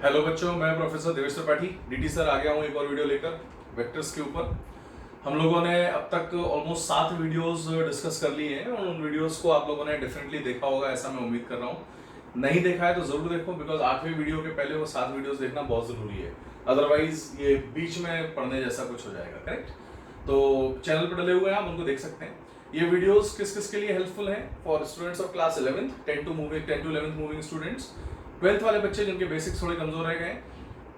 Hello बच्चों, मैं professor Devesh Tripathi DT sir आ गया हूँ एक और वीडियो लेकर वेक्टर्स के ऊपर। हम लोगों ने अब तक ऑलमोस्ट 7 वीडियोस डिस्कस कर लिए हैं और उन वीडियोस को आप लोगों ने डेफिनेटली देखा होगा, ऐसा मैं उम्मीद कर रहा हूँ। नहीं देखा है तो जरूर देखो, बिकॉज 8वें वीडियो के पहले वो 7 वीडियोस देखना बहुत जरूरी है, अदरवाइज ये बीच में पढ़ने जैसा कुछ हो जाएगा। करेक्ट? तो चैनल पर डले हुए हैं, आप उनको देख सकते हैं। ये वीडियोस किस किस के लिए हेल्पफुल हैं? For students of class 11th 10 to 11th moving students, 12th वाले बच्चे जिनके बेसिक्स थोड़े कमजोर रह गए,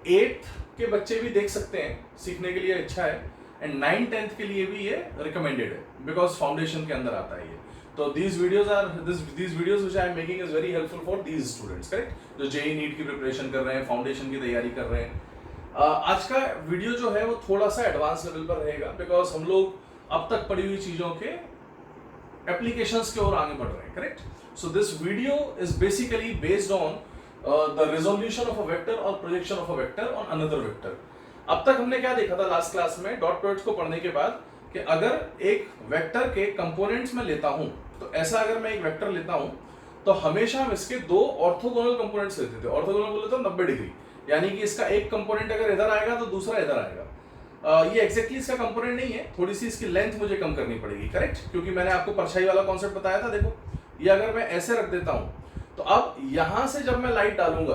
8th के बच्चे भी देख सकते हैं, सीखने के लिए अच्छा है, एंड 9th-10th के लिए भी ये रिकमेंडेड है बिकॉज फाउंडेशन के अंदर आता है ये। तो these videos which I am making is very helpful for these students, correct? जो जेईई नीट की प्रिपरेशन कर रहे हैं, फाउंडेशन की तैयारी कर रहे हैं। आज का वीडियो जो है वो थोड़ा सा एडवांस लेवल पर रहेगा बिकॉज हम लोग अब तक पढ़ी हुई चीजों के एप्लीकेशंस की ओर आगे बढ़ रहे हैं। Correct? So this video is basically based on the resolution of a vector or projection of a vector on another vector। अब तक हमने क्या देखा था लास्ट क्लास में डॉट प्रोडक्ट्स को पढ़ने के बाद कि अगर एक वेक्टर के कंपोनेंट्स में लेता हूं, तो ऐसा अगर मैं एक वेक्टर लेता हूं तो हमेशा हम इसके दो ऑर्थोगोनल कंपोनेंट्स लेते थे। ऑर्थोगोनल बोले तो 90 डिग्री, यानी कि इसका एक कंपोनेंट अगर इधर आएगा तो दूसरा इधर आएगा। ये एग्जैक्टली इसका कंपोनेंट नहीं है, थोड़ी सी इसकी लेंथ मुझे कम करनी पड़ेगी। करेक्ट? क्योंकि मैंने आपको परछाई वाला कॉन्सेप्ट बताया था। देखो, ये अगर मैं ऐसे रख देता हूं तो अब यहां से जब मैं लाइट डालूंगा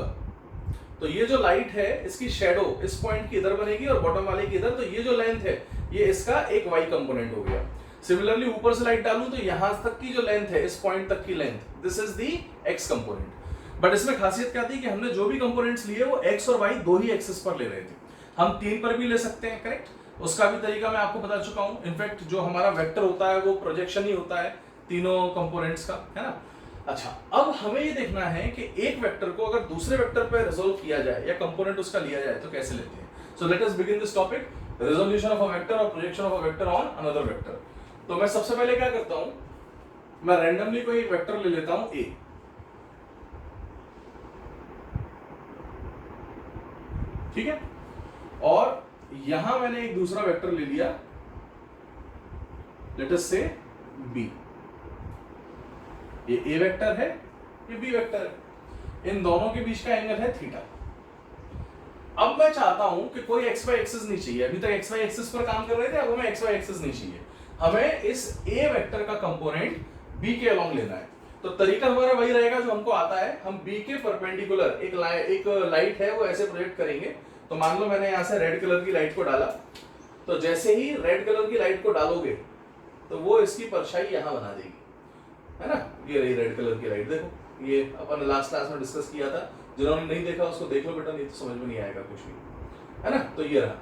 तो ये जो लाइट है इसकी शेडो इस पॉइंट की इधर बनेगी और बॉटम वाले की इधर, तो ये जो लेंथ है ये इसका एक वाई कंपोनेंट हो गया। सिमिलरली ऊपर से लाइट डालूं तो यहां तक की जो लेंथ है, इस पॉइंट तक की length, this is the x component. But इसमें खासियत क्या थी कि हमने जो भी कंपोनेंट्स लिए वो एक्स और वाई दो ही एक्सिस पर ले रहे थे। हम 3 पर भी ले सकते हैं। करेक्ट? उसका भी तरीका मैं आपको बता चुका हूं। इनफैक्ट जो हमारा वेक्टर होता है वो प्रोजेक्शन ही होता है तीनों कंपोनेंट्स का, है ना? अच्छा, अब हमें ये देखना है कि एक वेक्टर को अगर दूसरे वेक्टर पर रिजोल्व किया जाए या कंपोनेंट उसका लिया जाए तो कैसे लेते हैं। So let us begin this topic, resolution of a vector और projection of a vector on another vector. तो मैं सबसे पहले क्या करता हूं, मैं रैंडमली कोई एक वेक्टर ले लेता हूं ए। ठीक है? और यहां मैंने एक दूसरा वेक्टर ले लिया, लेट अस से बी। ये ए वेक्टर है, ये बी वेक्टर है, इन दोनों के बीच का एंगल है थीटा। अब मैं चाहता हूं कि कोई एक्स वाई एक्सिस नहीं चाहिए, अभी तक एक्स वाई एक्सिस पर काम कर रहे थे, अब हमें एक्स वाई एक्सिस नहीं चाहिए, हमें इस ए वेक्टर का कंपोनेंट बी के अलोंग लेना है। तो तरीका हमारा वही रहेगा जो हमको आता है, हम बी के परपेंडिकुलर एक लाइट है वो ऐसे प्रोजेक्ट करेंगे। तो मान लो मैंने यहां से रेड कलर की लाइट को डाला, तो जैसे ही रेड कलर की लाइट को डालोगे तो वो इसकी परछाई यहां बना देगी, है ना? ये रही रेड कलर की लाइट। देखो, ये अपन लास्ट क्लास में डिस्कस किया था, जिन्होंने नहीं देखा उसको देख लो बेटा, नहीं तो समझ में नहीं आएगा कुछ भी, है ना? तो ये रहा।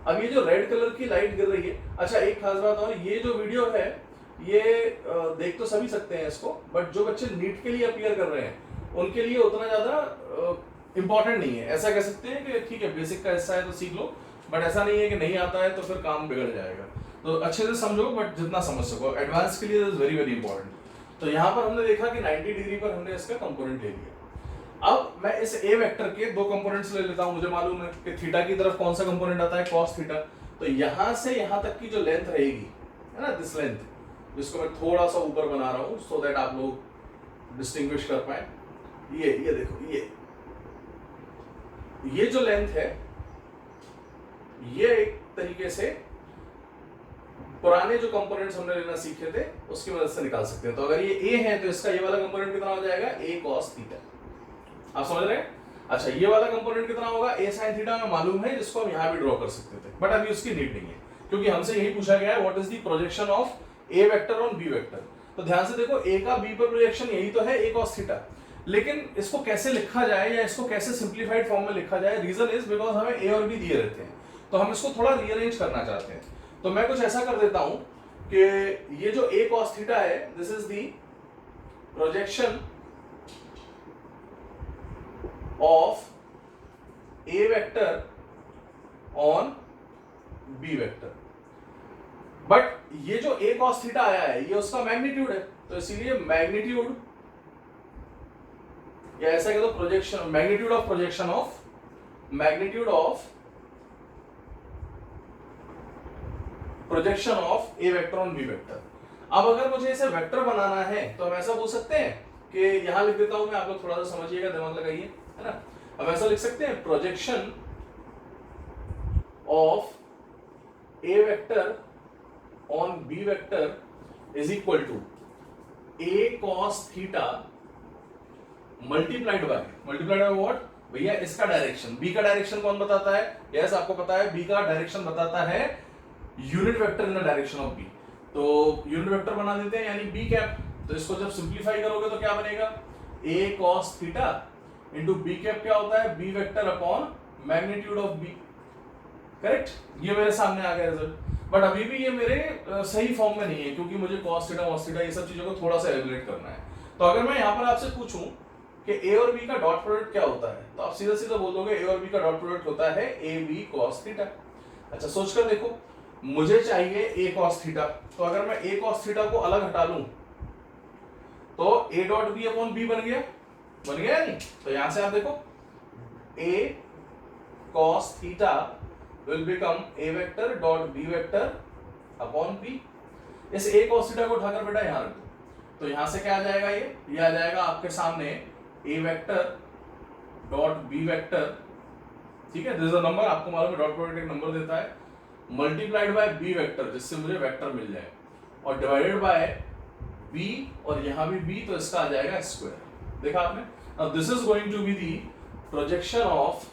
अब ये जो रेड कलर की लाइट गिर रही है, अच्छा एक खास बात और, ये जो वीडियो है ये देख तो सभी सकते हैं इसको, बट जो बच्चे नीट के लिए अपीयर कर रहे हैं उनके लिए उतना ज्यादा इंपॉर्टेंट नहीं है। ऐसा कह सकते हैं कि ठीक है बेसिक का हिस्सा है तो सीख लो, बट ऐसा नहीं है कि नहीं आता है तो फिर काम बिगड़ जाएगा। तो अच्छे से समझो, बट जितना समझ सको, एडवांस के लिए इज वेरी वेरी इंपॉर्टेंट। तो यहाँ पर हमने देखा कि 90 डिग्री पर हमने इसका कंपोनेंट ले लिया। अब मैं इस ए वेक्टर के दो कंपोनेंट्स ले लेता हूं। मुझे मालूम है कि थीटा की तरफ कौन सा कंपोनेंट आता है, कॉस थीटा। तो यहां से यहां तक की जो लेंथ रहेगी, है ना, दिस लेंथ, जिसको मैं थोड़ा सा ऊपर बना रहा हूं सो दैट आप लोग डिस्टिंग्विश कर पाए। ये देखो, ये जो लेंथ है ये एक तरीके से पुराने जो कंपोनेंट्स हमने लेना सीखे थे उसकी मदद से निकाल सकते हैं। तो अगर ये a है तो इसका ये वाला कंपोनेंट कितना हो जाएगा, a cos थीटा। आप समझ रहे हैं? अच्छा, ये वाला कंपोनेंट कितना होगा, a sin थीटा में मालूम है, जिसको हम यहां भी ड्रॉ कर सकते थे, बट अभी उसकी नीड नहीं है क्योंकि हमसे यही पूछा गया है what is the projection of a vector on b vector. तो ध्यान से देखो, a का b पर प्रोजेक्शन यही तो है, a cos थीटा। लेकिन इसको कैसे लिखा जाए या इसको कैसे सिंप्लीफाइड फॉर्म में लिखा जाए, रीजन इज बिकॉज हमें a और b दिए रहते हैं, तो हम इसको थोड़ा रीअरेंज करना चाहते हैं। तो मैं कुछ ऐसा कर देता हूं कि ये जो a cos थीटा है, this is the projection of a vector on b vector. But ये जो a cos थीटा आया है ये उसका मैग्नीट्यूड है, तो इसीलिए मैग्नीट्यूड या ऐसा कह दो projection, magnitude of projection of projection of a vector on b vector. अब अगर मुझे इसे वेक्टर बनाना है तो हम ऐसा बोल सकते हैं कि यहां लिख देता हूं मैं, आप लोग थोड़ा सा समझिएगा, दिमाग लगाइए, है ना? अब ऐसा लिख सकते हैं projection of a vector on b vector is equal to a cos theta multiplied by what भैया, इसका डायरेक्शन, बी का डायरेक्शन कौन बताता है? यस आपको पता है, बी का डायरेक्शन बताता है unit vector in the direction of b. तो यूनिट वेक्टर बना देते हैं यानी बी कैप। तो इसको जब सिंप्लीफाई करोगे तो क्या बनेगा? A cos theta into B cap क्या होता है? B vector upon magnitude of B. Correct, ये मेरे सामने आ गया रिजल्ट। बट अभी भी ये मेरे सही फॉर्म में नहीं है, क्योंकि मुझे कॉस थीटा वॉस थीटा ये सब चीजों को थोड़ा सा एलिमिनेट करना है। तो अगर मैं यहाँ पर आपसे पूछूं कि ए और बी का डॉट प्रोडक्ट क्या होता है, तो आप सीधा सीधा बोल दोगे ए और बी का डॉट प्रोडक्ट होता है ए बी कॉस थीटा। अच्छा सोचकर देखो, मुझे चाहिए ए कॉस थीटा, तो अगर मैं ए कॉस थीटा को अलग हटा लूं तो A dot B upon B बन गया या नहीं? तो यहां से आप देखो A cos theta will become A vector dot B vector upon B. इस ए कॉस थीटा को उठाकर बेटा यहां रख दो, तो यहां से क्या आ जाएगा? ये आ जाएगा आपके सामने ए वेक्टर डॉट बी वेक्टर, ठीक है, दिस इज अ नंबर, आपको मालूम है डॉट प्रोडक्ट एक नंबर देता है, मल्टीप्लाइड बाय बी वेक्टर, जिससे मुझे वेक्टर मिल जाए, और डिवाइडेड बाय बी, और यहां भी बी, तो इसका आ जाएगा स्क्वायर। देखा आपने? Now this is going to be the projection of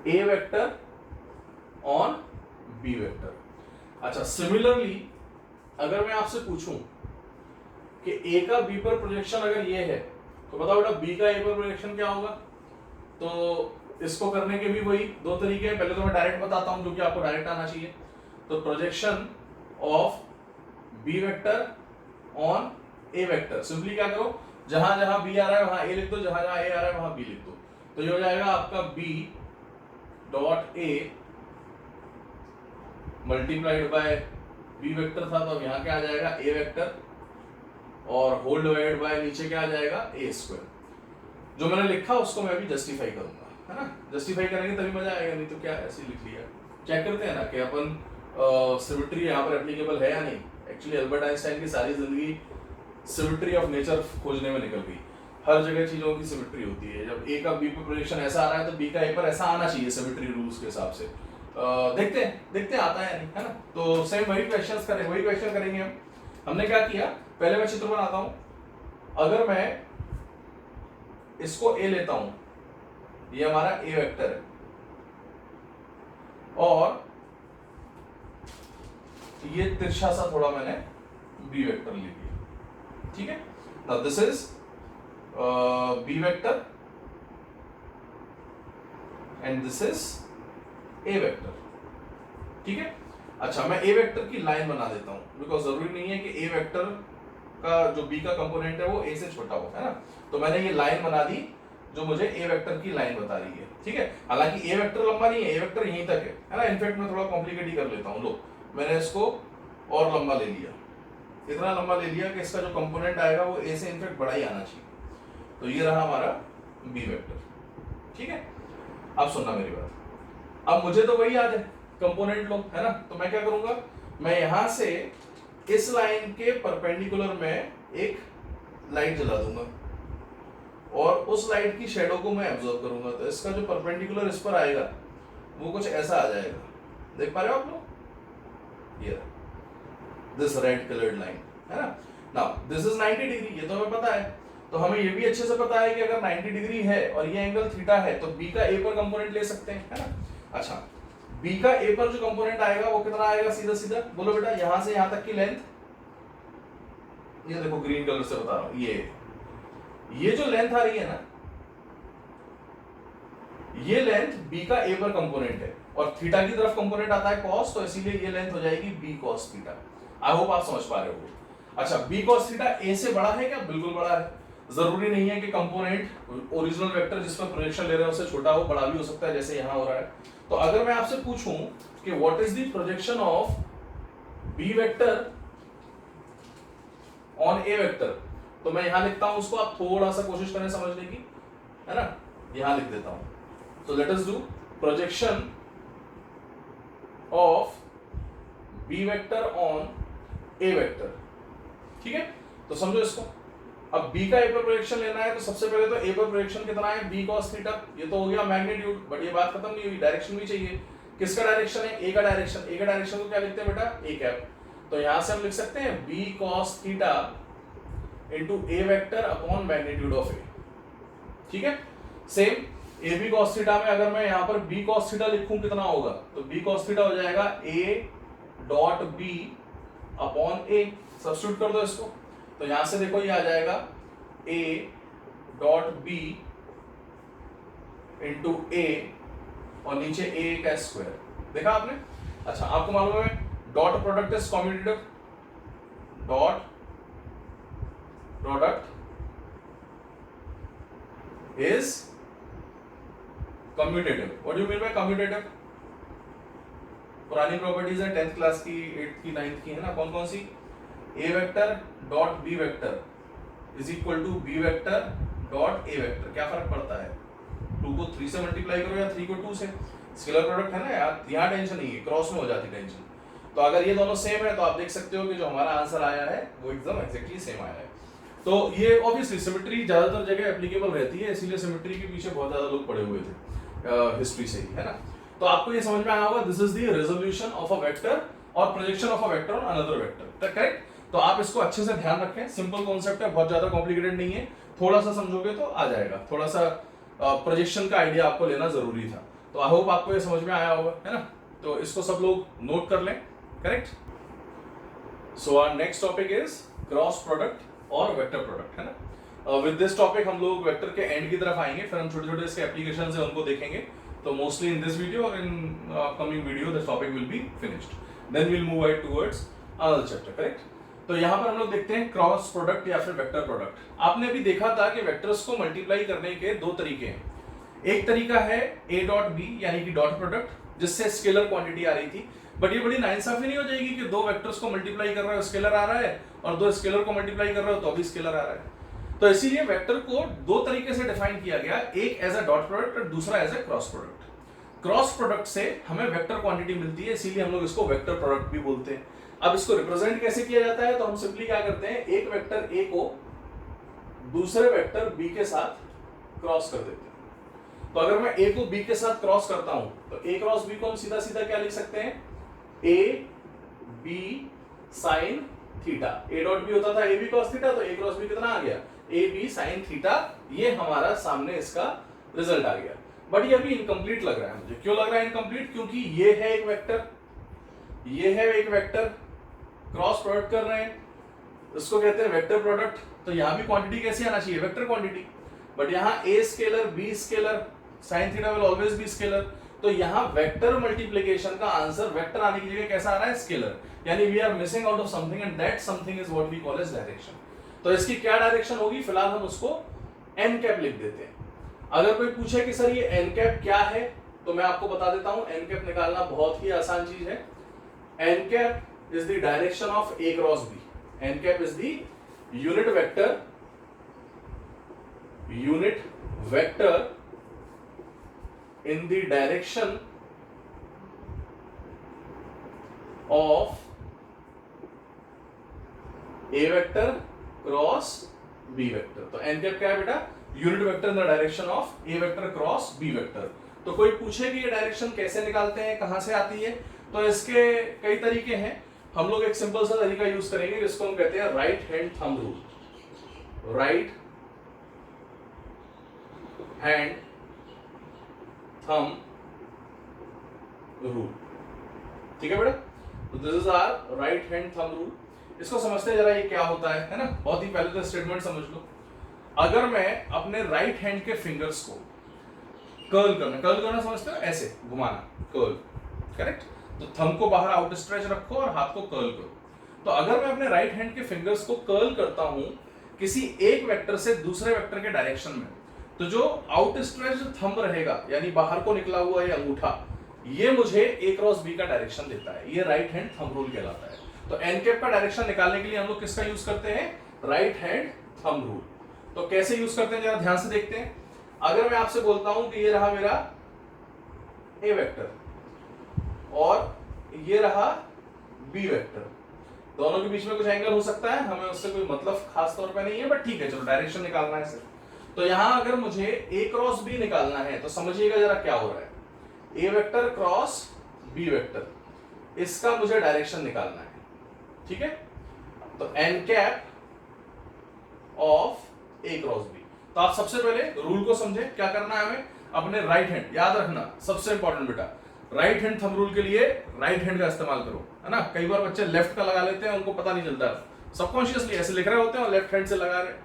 a vector on b vector. अच्छा सिमिलरली अगर मैं आपसे पूछूं कि ए का बी पर प्रोजेक्शन अगर ये है, तो बताओ बेटा बी का ए पर प्रोजेक्शन क्या होगा? तो इसको करने के भी वही दो तरीके हैं। पहले तो मैं डायरेक्ट बताता हूं क्योंकि आपको डायरेक्ट आना चाहिए। तो projection of b vector on a vector, simply क्या करो, जहां जहां बी आ रहा है वहां ए लिख दो, जहां जहां ए आ रहा है वहां बी लिख दो। तो ये हो जाएगा आपका b dot a multiplied by b vector था, तो अब यहाँ क्या आ जाएगा? ए वेक्टर, और होल डिवाइडेड बाय नीचे क्या आ जाएगा? A square. जो मैंने लिखा उसको मैं भी जस्टिफाई करूंगा, है ना? जस्टिफाई करेंगे तभी मजा आएगा, नहीं तो क्या ऐसे ही लिख लिया। चेक करते हैं ना कि अपन सिमेट्री यहाँ पर एप्लीकेबल है या नहीं। एक्चुअली अल्बर्ट आइंस्टाइन की सारी जिंदगी सिमेट्री ऑफ नेचर खोजने में निकल गई। हर जगह चीजों की सिमेट्री होती है। जब ए का बी पर प्रोजेक्शन ऐसा आ रहा है तो बी का ए पर ऐसा आना चाहिए सिमेट्री रूल्स के हिसाब से। देखते हैं आता है या नहीं, है ना? तो सेम वही क्वेश्चन करेंगे हम। हमने क्या किया, पहले मैं चित्र बनाता हूं। अगर मैं इसको ए लेता हूं, ये हमारा ए वेक्टर है, और ये तिरछा सा थोड़ा मैंने बी वेक्टर ले लिया, ठीक है? Now this is b vector and this is a vector, ठीक है? अच्छा मैं ए वेक्टर की लाइन बना देता हूं, बिकॉज जरूरी नहीं है कि ए वेक्टर का जो बी का कंपोनेंट है वो ए से छोटा हो, है ना? तो मैंने ये लाइन बना दी जो मुझे ए वेक्टर की लाइन बता रही है, ठीक है? हालांकि ए वेक्टर लंबा नहीं है, ए वेक्टर यहीं तक है ना? इनफैक्ट मैं थोड़ा कॉम्प्लिकेट ही कर लेता हूं। लो मैंने इसको और लंबा ले लिया, इतना लंबा ले लिया कि इसका जो कंपोनेंट आएगा वो ए से इनफैक्ट बड़ा ही आना चाहिए। तो ये रहा हमारा बी वेक्टर, ठीक है? अब सुनना मेरी बात, अब मुझे तो वही याद है कंपोनेंट लो, है ना? तो मैं क्या करूंगा, मैं यहां से इस लाइन के परपेंडिकुलर में एक लाइट जला दूंगा, और उस लाइट की शेडो को मैं ऑब्जर्व करूंगा। तो इसका जो परपेंडिकुलर इस पर आएगा वो कुछ ऐसा आ जाएगा, देख पा रहे हो आप लोग? ये दिस रेड कलर्ड लाइन, है ना? नाउ दिस इज 90 डिग्री, ये तो हमें पता है। तो हमें ये भी अच्छे से पता है कि अगर 90 डिग्री है और ये एंगल थीटा है तो बी का ए पर कंपोनेंट ले सकते हैं, है ना? अच्छा बी का ए पर जो कंपोनेंट आएगा वो कितना आएगा? सीधा सीधा बोलो बेटा, यहां से यहां तक की लेंथ, ये देखो ग्रीन कलर से बता रहा हूं, ये जो लेंथ आ रही है ना, ये लेंथ बी का ए पर कंपोनेंट है, और थीटा की तरफ कंपोनेंट आता है कॉस, तो इसीलिए ये लेंथ हो जाएगी b cos theta. I hope आप समझ पा रहे हो। अच्छा बी कॉस थीटा ए से बड़ा है क्या? बिल्कुल बड़ा है। जरूरी नहीं है कि कंपोनेंट ओरिजिनल वेक्टर जिस पर प्रोजेक्शन ले रहे हैं उससे छोटा हो, बड़ा भी हो सकता है, जैसे यहां हो रहा है। तो अगर मैं आपसे पूछूं कि what is the projection of b vector on a vector, तो मैं यहां लिखता हूं उसको, आप थोड़ा सा कोशिश करें समझने की, है ना? यहां लिख देता हूं। तो let us do projection of b vector on a vector, ठीक है? तो समझो इसको, अब b का a पर प्रोजेक्शन लेना है तो सबसे पहले तो a पर प्रोजेक्शन कितना है, b cos थीटा, ये तो हो गया मैग्नीट्यूड, बट ये बात खत्म नहीं हुई, डायरेक्शन भी चाहिए। किसका डायरेक्शन है, a का डायरेक्शन। a का डायरेक्शन को क्या लिखते हैं बेटा, a कैप। तो यहां से हम लिख सकते हैं b cos theta into a vector upon magnitude of a। ठीक है, same a b cos theta में अगर मैं यहाँ पर b cos थीटा लिखूं कितना होगा, तो b cos थीटा हो जाएगा a dot b upon a। Substitute कर दो इसको, तो यहां से देखो ये आ जाएगा a dot b into a और नीचे a का स्क्वायर। देखा आपने। अच्छा, आपको मालूम है dot product is commutative, dot product is commutative. What do you mean by commutative? पुरानी प्रॉपर्टीज है 10th क्लास की, 8th की, 9th की, है ना, कौन कौन सी, a vector dot b vector is equal to b vector dot a vector. क्या फर्क पड़ता है, 2 को 3 से मल्टीप्लाई करो या 3 को 2 से, स्केलर प्रोडक्ट है ना यार, यहाँ टेंशन नहीं है, क्रॉस में हो जाती टेंशन। तो अगर ये दोनों सेम है तो आप देख सकते हो कि जो हमारा आंसर आया है वो एकदम एग्जैक्टली सेम आया है। तो ये ऑब्वियसली सिमेट्री ज्यादातर जगह एप्लीकेबल रहती है, इसीलिए सिमेट्री के पीछे बहुत ज्यादा लोग पड़े हुए थे हिस्ट्री से ही, है ना। तो आपको ये समझ में आया होगा, this is the resolution of a vector और projection of a vector on another vector, correct. तो आप इसको अच्छे से ध्यान रखें, सिंपल कॉन्सेप्ट है, बहुत ज्यादा कॉम्प्लिकेटेड नहीं है, थोड़ा सा समझोगे तो आ जाएगा। थोड़ा सा प्रोजेक्शन का आइडिया आपको लेना जरूरी था। तो आई होप आपको ये समझ में आया होगा, है ना। तो इसको सब लोग नोट कर लें, correct. So our next topic is cross product और वेक्टर प्रोडक्ट, है ना। विद दिस टॉपिक हम लोग वेक्टर के एंड की तरफ आएंगे, फिर हम छोटे छोटे इसके एप्लीकेशंस है उनको देखेंगे। तो मोस्टली इन दिस वीडियो और in upcoming video this topic will be finished, then will move ahead towards another chapter, correct. तो यहाँ पर हम लोग देखते हैं क्रॉस प्रोडक्ट या फिर वेक्टर प्रोडक्ट। आपने अभी देखा था कि वेक्टर्स को मल्टीप्लाई करने के दो तरीके हैं। एक तरीका है a डॉट b यानी कि डॉट प्रोडक्ट, जिससे स्केलर क्वांटिटी आ रही थी, बट ये बड़ी नाइंसाफी नहीं हो जाएगी कि दो वेक्टर्स को मल्टीप्लाई कर रहे हो स्केलर आ रहा है और दो स्केलर को मल्टीप्लाई कर रहे हो तो भी स्केलर आ रहा है। तो इसीलिए वेक्टर को दो तरीके से डिफाइन किया गया, एक एज अ डॉट प्रोडक्ट और दूसरा as a cross product. Cross product से हमें वेक्टर क्वांटिटी मिलती है, इसीलिए हम लोग इसको वेक्टर प्रोडक्ट भी बोलते हैं। अब इसको रिप्रेजेंट कैसे किया जाता है, तो हम सिंपली क्या करते हैं, एक वेक्टर a को दूसरे वेक्टर b के साथ क्रॉस कर देते हैं। तो अगर मैं a को b के साथ क्रॉस करता हूं तो a क्रॉस b को हम सीधा सीधा क्या लिख सकते हैं, a b sine theta. a dot b होता था a b cos थीटा, तो a क्रॉस b कितना आ गया, a b साइन थीटा। ये हमारा सामने इसका रिजल्ट आ गया। बट ये अभी इनकम्प्लीट लग रहा है मुझे। क्यों लग रहा है इनकम्प्लीट, क्योंकि ये है एक वेक्टर, ये है एक वेक्टर, क्रॉस प्रोडक्ट कर रहे हैं, इसको कहते हैं वेक्टर प्रोडक्ट। तो यहां भी क्वांटिटी कैसी आना चाहिए, वेक्टर क्वांटिटी। बट यहां a scalar b scalar, sine theta will always be scalar. तो यहां वेक्टर मल्टीप्लिकेशन का आंसर वेक्टर आने की जगह कैसा आ रहा है, स्केलर। यानी we are missing out of something and that something is what we call as direction. तो इसकी क्या डायरेक्शन होगी, फिलहाल हम उसको एन कैप लिख देते हैं। अगर कोई पूछे कि सर ये एन कैप क्या है, तो मैं आपको बता देता हूं, एन कैप निकालना बहुत ही आसान चीज है। N cap is the direction of a cross b। N cap is the unit vector in the direction of a vector cross b vector। तो n कैप क्या है बेटा, unit vector in the direction of a vector cross b vector. तो कोई पूछे कि ये direction कैसे निकालते हैं, कहां से आती है, तो इसके कई तरीके हैं। हम लोग एक सिंपल सा तरीका यूज करेंगे जिसको हम कहते हैं right hand thumb rule. Right hand thumb rule, ठीक है बेटा। तो this is our right hand thumb rule. इसको समझते हैं जरा, ये क्या होता है ना। बहुत ही पहले तो स्टेटमेंट समझ लो। अगर मैं अपने राइट हैंड के फिंगर्स को कर्ल करना समझते हो, ऐसे घुमाना, कर्ल, करेक्ट। तो थंब को बाहर आउट स्ट्रेच रखो और हाथ को कर्ल करो। तो अगर मैं अपने राइट हैंड के फिंगर्स को कर्ल करता हूं किसी एक वेक्टर से दूसरे वेक्टर के डायरेक्शन में, तो जो आउट स्ट्रेच थंब रहेगा यानी बाहर को निकला हुआ ये अंगूठा, ये मुझे a क्रॉस b का डायरेक्शन देता है। ये राइट हैंड थंब रूल कहलाता है। तो एन कैप का डायरेक्शन निकालने के लिए हम लोग किसका यूज करते हैं, राइट हैंड थंब रूल। तो कैसे यूज करते हैं जरा ध्यान से देखते हैं। अगर मैं आपसे बोलता हूं कि ये रहा मेरा a वेक्टर और ये रहा b वेक्टर, दोनों के बीच में कुछ एंगल हो सकता है, हमें उससे कोई मतलब खास तौर पे नहीं है, बट ठीक है, चलो डायरेक्शन निकालना है इसे। तो यहां अगर मुझे ए क्रॉस बी निकालना है तो समझिएगा जरा क्या हो रहा है, ए वेक्टर क्रॉस बी वेक्टर, इसका मुझे डायरेक्शन निकालना है, ठीक है। तो n cap of a cross b. तो आप सबसे पहले रूल को समझे, क्या करना है हमें, अपने राइट हैंड, याद रखना सबसे इंपॉर्टेंट बेटा, राइट हैंड थंब रूल के लिए राइट हैंड का इस्तेमाल करो, है ना। कई बार बच्चे लेफ्ट का लगा लेते हैं, उनको पता नहीं चलता, सबकॉन्शियसली ऐसे लिख रहे होते हैं और लेफ्ट हैंड से लगा रहे।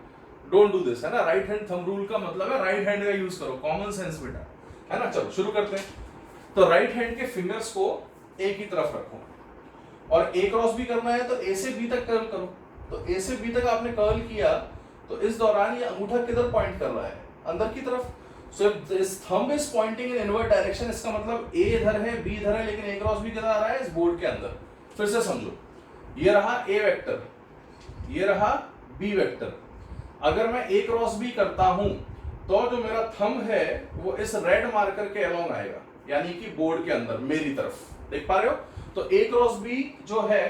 डोंट डू दिस, है ना। राइट हैंड थंब रूल का मतलब है राइट हैंड का यूज करो, कॉमन सेंस बेटा, है ना। चलो शुरू करते हैं। तो राइट हैंड के फिंगर्स को ए की तरफ रखो और ए क्रॉस बी करना है तो ए से बी तक कर्ल करो। तो ए से बी तक आपने कर्ल किया तो इस दौरान ये अंगूठा किधर पॉइंट कर रहा है, अंदर की तरफ। So this thumb is pointing in invert direction, इसका मतलब ए इधर है बी इधर है, लेकिन ए क्रॉस बी किधर आ रहा है, इस बोर्ड के अंदर। फिर से समझो, ये रहा ए वेक्टर, ये रहा बी वेक्टर। अगर मैं ए क्रॉस बी करता हूं तो जो मेरा थंब है वो इस रेड मार्कर के अलोंग आएगा, यानी कि बोर्ड के अंदर मेरी तरफ, देख पा रहे हो। तो ए क्रॉस बी जो है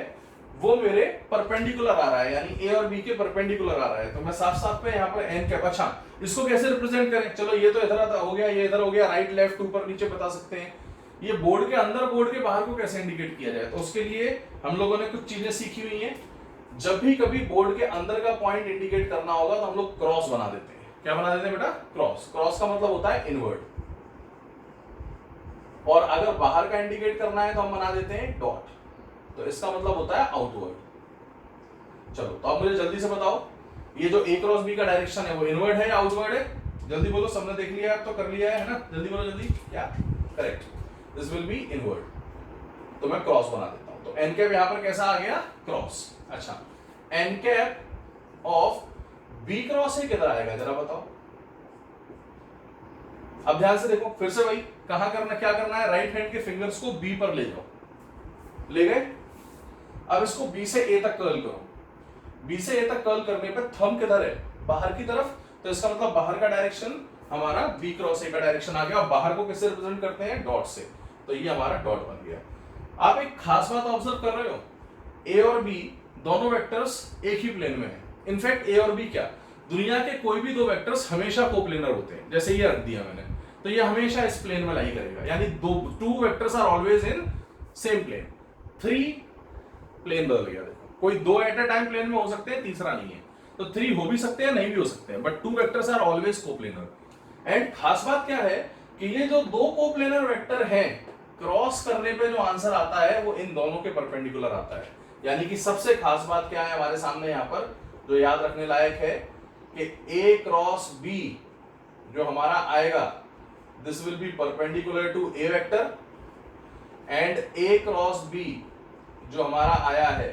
वो मेरे परपेंडिकुलर आ रहा है, यानी ए और बी के परपेंडिकुलर आ रहा है। तो मैं साफ साफ पे यहाँ पर एन कैप, अच्छा इसको कैसे रिप्रेजेंट करें, चलो ये तो इधर हो गया, ये इधर हो गया, राइट लेफ्ट ऊपर नीचे बता सकते हैं। ये बोर्ड के अंदर बोर्ड के बाहर को कैसे इंडिकेट किया जाए, तो उसके लिए हम लोगों ने कुछ चीजें सीखी हुई हैं। जब भी कभी बोर्ड के अंदर का पॉइंट इंडिकेट करना होगा तो हम लोग क्रॉस बना देते हैं। क्या बना देते हैं बेटा, क्रॉस। क्रॉस का मतलब होता है इनवर्ड। और अगर बाहर का इंडिकेट करना है तो हम बना देते हैं डॉट, तो इसका मतलब होता है आउटवर्ड। चलो तो अब मुझे जल्दी से बताओ, ये जो ए क्रॉस बी का डायरेक्शन है वो इनवर्ड है या आउटवर्ड है, जल्दी बोलो। सबने देख लिया है तो कर लिया है ना, जल्दी बोलो जल्दी। क्या correct, this will B inward. तो मैं क्रॉस बना देता हूं। तो एन कैप यहां पर कैसा आ गया, क्रॉस। अच्छा, n cap of b cross है किधर आएगा जरा बताओ। अब ध्यान से देखो, फिर से वही, कहां करना, क्या करना है, राइट हैंड के फिंगर्स को बी पर ले जाओ, ले गए। अब इसको बी से ए तक कर्ल करो। बी से ए तक कर्ल करने पर थंब किधर है, बाहर की तरफ। तो इसका मतलब बाहर का डायरेक्शन हमारा बी क्रॉस ए का डायरेक्शन आ गया। और बाहर को किससे रिप्रेजेंट करते हैं, डॉट से। तो ये हमारा डॉट बन गया। आप एक खास बात ऑब्जर्व कर रहे हो, ए और बी दोनों वेक्टर्स एक ही प्लेन में है। इनफैक्ट ए और बी क्या, दुनिया के कोई भी दो वेक्टर्स हमेशा कोप्लेनर होते हैं। जैसे ये रख दिया मैंने, तो ये हमेशा इस प्लेन में लाई करेगा, यानी two vectors are always in same plane. Three plane बदल गया, देखो कोई दो एट अ टाइम प्लेन में हो सकते हैं, तीसरा नहीं है। तो थ्री हो भी सकते हैं, नहीं भी हो सकते हैं, but two vectors are always coplanar. And खास बात क्या है कि ये जो दो कोप्लेनर वेक्टर हैं, क्रॉस करने पे जो आंसर आता है वो इन दोनों के परपेंडिकुलर आता है। यानी कि सबसे खास बात क्या है हमारे सामने यहाँ पर जो याद रखने लायक है कि ए क्रॉस बी जो हमारा आएगा, this will be perpendicular to A vector, and A cross B जो हमारा आया है,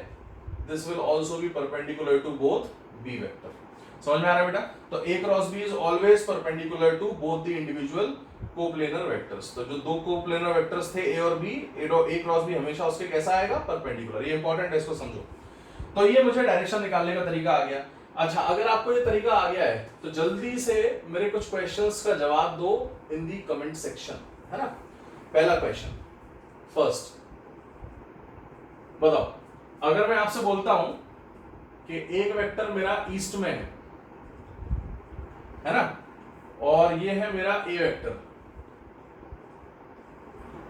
this will also be perpendicular to both B vector. समझ में आ रहा है बेटा। तो A cross B is always perpendicular to both the individual coplanar vectors. तो जो दो कोप्लेनर वेक्टर्स थे ए और बी, ए क्रॉस बी हमेशा उसके कैसा आएगा, परपेंडिकुलर। ये इंपॉर्टेंट है, इसको समझो। तो ये मुझे डायरेक्शन निकालने का तरीका आ गया। अच्छा, अगर आपको ये तरीका आ गया है तो जल्दी से मेरे कुछ क्वेश्चंस का जवाब दो इन दी कमेंट सेक्शन, है ना। पहला क्वेश्चन, फर्स्ट बताओ, अगर मैं आपसे बोलता हूं कि एक वेक्टर मेरा ईस्ट में है ना, और ये है मेरा ए वेक्टर,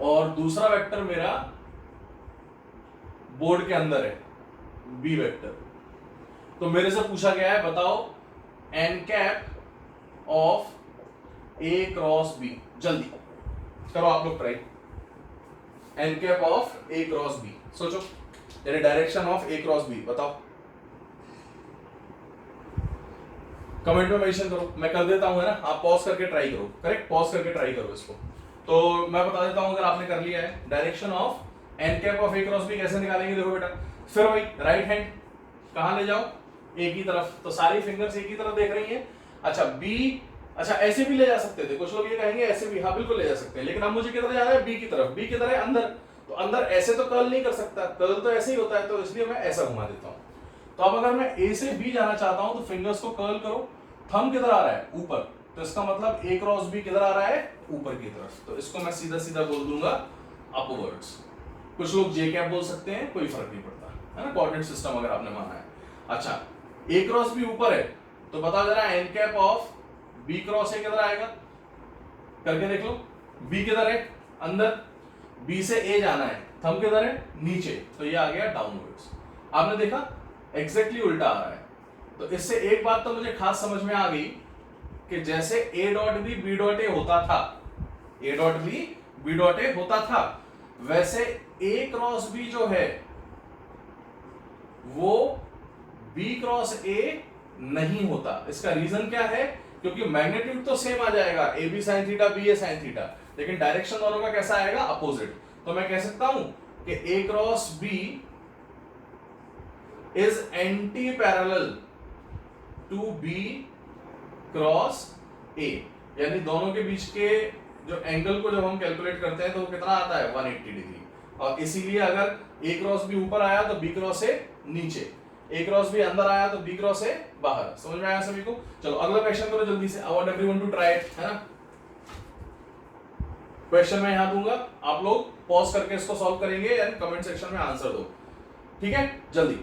और दूसरा वेक्टर मेरा बोर्ड के अंदर है, बी वेक्टर। तो मेरे से पूछा गया है, बताओ n cap of a cross b. जल्दी करो आप लोग try, n cap of a cross b सोचो, यानी direction of a cross b बताओ, कमेंट में मेंशन करो। मैं कर देता हूं, है ना, आप पॉज करके ट्राई करो। करेक्ट, पॉज करके ट्राई करो इसको। तो मैं बता देता हूं, अगर आपने कर लिया है, direction of n cap of a cross b कैसे निकालेंगे, देखो बेटा। फिर वही राइट हैंड कहां ले जाओ, ए की तरफ। तो सारी फिंगर्स ए की तरफ देख रही हैं। अच्छा बी, अच्छा ऐसे भी ले जा सकते थे, कुछ लोग ये कहेंगे ऐसे भी, हाँ बिल्कुल ले जा सकते हैं, लेकिन अब मुझे किधर जा रहा है, बी की तरफ। बी किधर है, अंदर। तो अंदर ऐसे तो कर्ल नहीं कर सकता, कर्ल तो ऐसे ही होता है, तो इसलिए मैं ऐसा घुमा देता हूं। तो अब अगर मैं ए से बी जाना चाहता हूं तो फिंगर्स को कर्ल करो। थंब किधर आ रहा है, ऊपर। तो इसका मतलब ए क्रॉस बी किधर आ रहा है, ऊपर की तरफ। तो इसको मैं सीधा सीधा बोल दूंगा अपवर्ड्स। कुछ लोग जे कैप बोल सकते हैं, कोई फर्क नहीं पड़ता। है ना, कोऑर्डिनेट सिस्टम अगर आपने माना है। अच्छा, ए क्रॉस बी ऊपर है तो बताओ जरा n cap of b cross a किधर आएगा, करके देख लो। बी किधर है, अंदर, बी से ए जाना है, थंब किधर है, नीचे, तो ये आ गया डाउनवर्ड्स। आपने देखा एग्जैक्टली उल्टा आ रहा है। तो इससे एक बात तो मुझे खास समझ में आ गई कि जैसे a dot b b dot a होता था, a dot b b dot a होता था, वैसे ए क्रॉस बी जो है वो बी क्रॉस ए नहीं होता। इसका रीजन क्या है, क्योंकि मैग्नीट्यूड तो सेम आ जाएगा, a b sine theta b a sine theta, लेकिन डायरेक्शन दोनों का कैसा आएगा, अपोजिट। तो मैं कह सकता हूं कि A cross B is anti parallel to B cross A, यानी दोनों के बीच के जो एंगल को जब हम कैलकुलेट करते हैं तो वो कितना आता है, 180 डिग्री। और इसीलिए अगर ए क्रॉस बी ऊपर आया तो बी क्रॉस ए नीचे, ए क्रॉस बी अंदर आया तो बी क्रॉस ए बाहर। समझ में आया सभी को? चलो अगला क्वेश्चन करो जल्दी से। I want everyone to try it, है ना। क्वेश्चन मैं यहां दूंगा, आप लोग पॉज करके इसको सॉल्व करेंगे एंड कमेंट सेक्शन में आंसर दो, ठीक है। जल्दी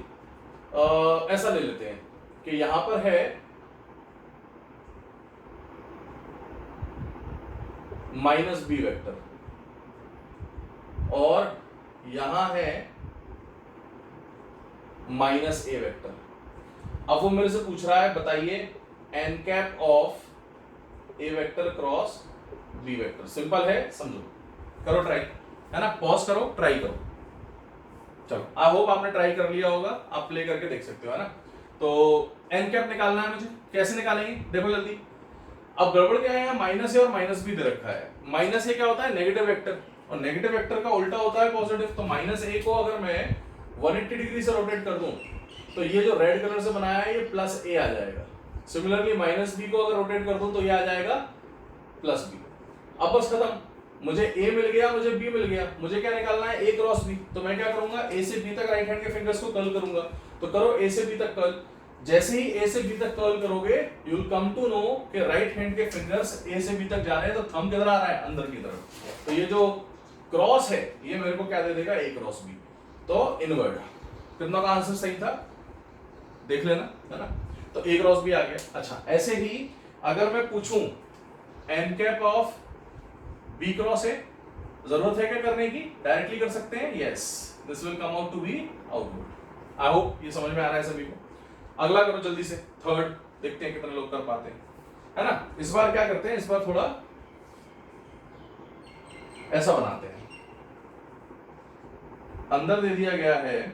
ऐसा ले लेते हैं कि यहां पर है माइनस बी वेक्टर और यहां है माइनस ए वेक्टर। अब वो मेरे से पूछ रहा है बताइए n cap of a vector cross B vector. Simple है, समझो, करो ट्राई, है ना। पॉज करो, ट्राई करो। चलो, आई होप आपने ट्राई कर लिया होगा, आप प्ले करके देख सकते हो, है ना। तो एन कैप निकालना है मुझे, कैसे निकालेंगे देखो जल्दी। अब गड़बड़ क्या है, माइनस ए और माइनस बी दे रखा है। माइनस ए क्या होता है, नेगेटिव वेक्टर, और नेगेटिव वेक्टर का उल्टा होता है पॉजिटिव। तो माइनस ए को अगर मैं 180 डिग्री से रोटेट कर दूं तो ये जो रेड कलर से बनाया है ये प्लस ए आ जाएगा। सिमिलरली माइनस बी को अगर रोटेट कर दूं तो ये आ जाएगा प्लस बी। अब बस खत्म, मुझे ए मिल गया, मुझे बी मिल गया, मुझे क्या निकालना है, ए क्रॉस बी। तो मैं क्या करूंगा, ए से बी तक राइट हैंड के फिंगर्स को कर्ल करूंगा। तो करो ए से बी तक कर्ल। जैसे ही ए से बी तक कर्ल करोगे you will come to know कि राइट हैंड के फिंगर्स ए से बी तक जा रहे हैं, तो थंब किधर आ रहा है, अंदर की तरफ। तो ये जो क्रॉस है ये मेरे को क्या दे देगा, ए क्रॉस बी। तो इनवर्ड, कितना का आंसर सही था देख लेना, है ना। तो ए क्रॉस बी आ गया। अच्छा, ऐसे ही अगर मैं पूछूं n cap of b cross a, जरूरत है क्या करने की, डायरेक्टली कर सकते हैं, yes, this will come out to be outward. I hope ये समझ में आ रहा है सभी को। अगला करो जल्दी से, थर्ड, देखते हैं कितने लोग कर पाते हैं, है ना। इस बार क्या करते हैं, इस बार थोड़ा ऐसा बनाते हैं। अंदर दे दिया गया है